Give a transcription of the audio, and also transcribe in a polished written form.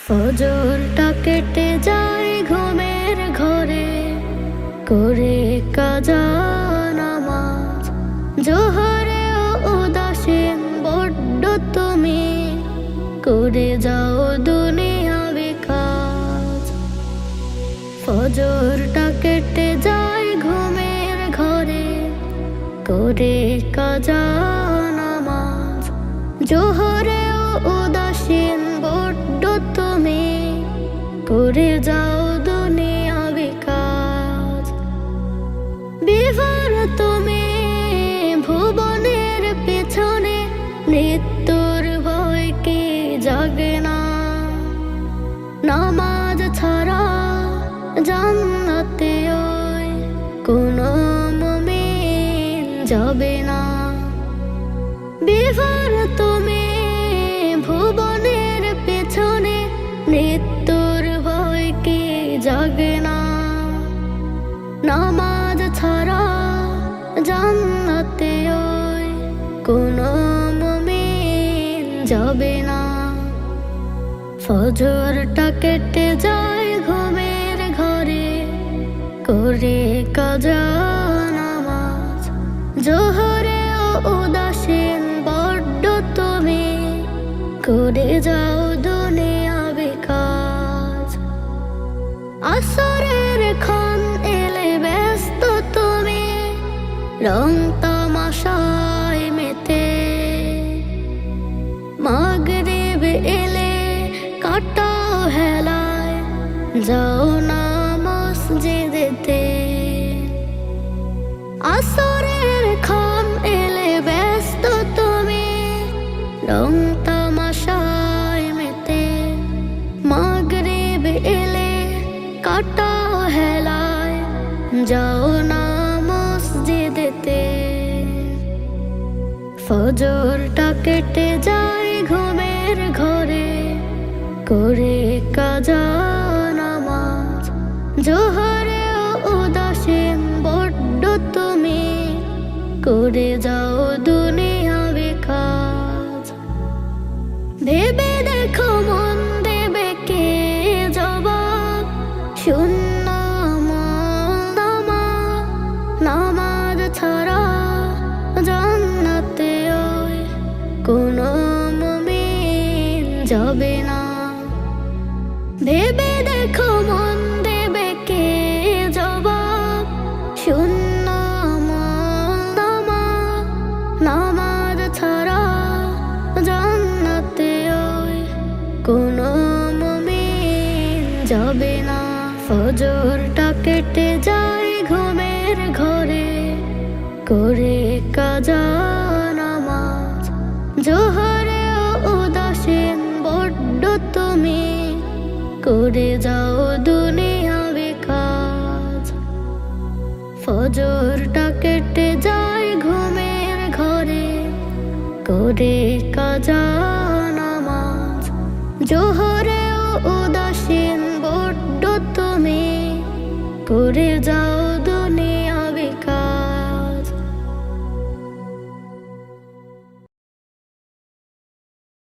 ফজরটা কেটে যায় ঘুমের ঘরে, করে কাজা নামাজ। জোহরে উদাসীন বড্ড তুমি, করে যাও দুনিয়াবি কাজ। ফজরটা কেটে যায় ঘুমের ঘরে, করে কাজা নামাজ। জোহরে উদাসীন বড্ড তুমি, করে যাও দুনিয়াবি কাজ। বিভোর তুমি ভুবনের পেছনে, মৃত্যুর ভয় কি জাগে না? নামাজ ছাড়া জান্নাতে ওই কোনো মুমিন যাবে না। বিভোর তুমি ভুবনের পেছনে, মৃত্যুর ভয় কি জাগে না? নামাজ ছাড়া জান্নাতে ওই কোনো মুমিন যাবে না। ফজরটা কেটে যায় ঘুমের ঘরে, করে কাজা নামাজ। জোহরে উদাসীন বড্ড তুমি, করে যাও দুনিয়াবি কাজ। আসরের ক্ষণ এলে ব্যস্ত তুমি, রং তামাশায় মেতে। মাগরিব এলে কাটাও হেলায়, যাও না মসজিদেতে। আসরের ক্ষণ এলে ব্যস্ত তুমি, রং তামাশায় মেতে। মাগরিব এলে কাটাও হেলায়, যাও না মসজিদেতে। ফজরটা কেটে যায় ঘুমের ঘরে, করে কাজা নামাজ। জোহরে উদাসীন বড্ড তুমি, করে যাও দুনিয়াবি কাজ। ভেবে দেখো মন দেবে কে জবাব, শূন্য মন আমার। নামাজ ছাড়া জান্নাতে ওই কোনো মুমিন যাবে না। ভেবে দেখো মন দেবে কে জবাব, শূন্য মন আমার। নামাজ ছাড়া জান্নাতে ওই কোনো মুমিন যাবে না। ফজরটা কেটে যায় ঘুমের ঘরে, করে কাজা নামাজ। জোহরে উদাসীন বড্ড তুমি, করে যাও দুনিয়াবি কাজ। ফজরটা কেটে যায় ঘুমের ঘরে, করে কাজা নামাজ। জোহরে উদাসীন বড্ড তুমি, করে যাও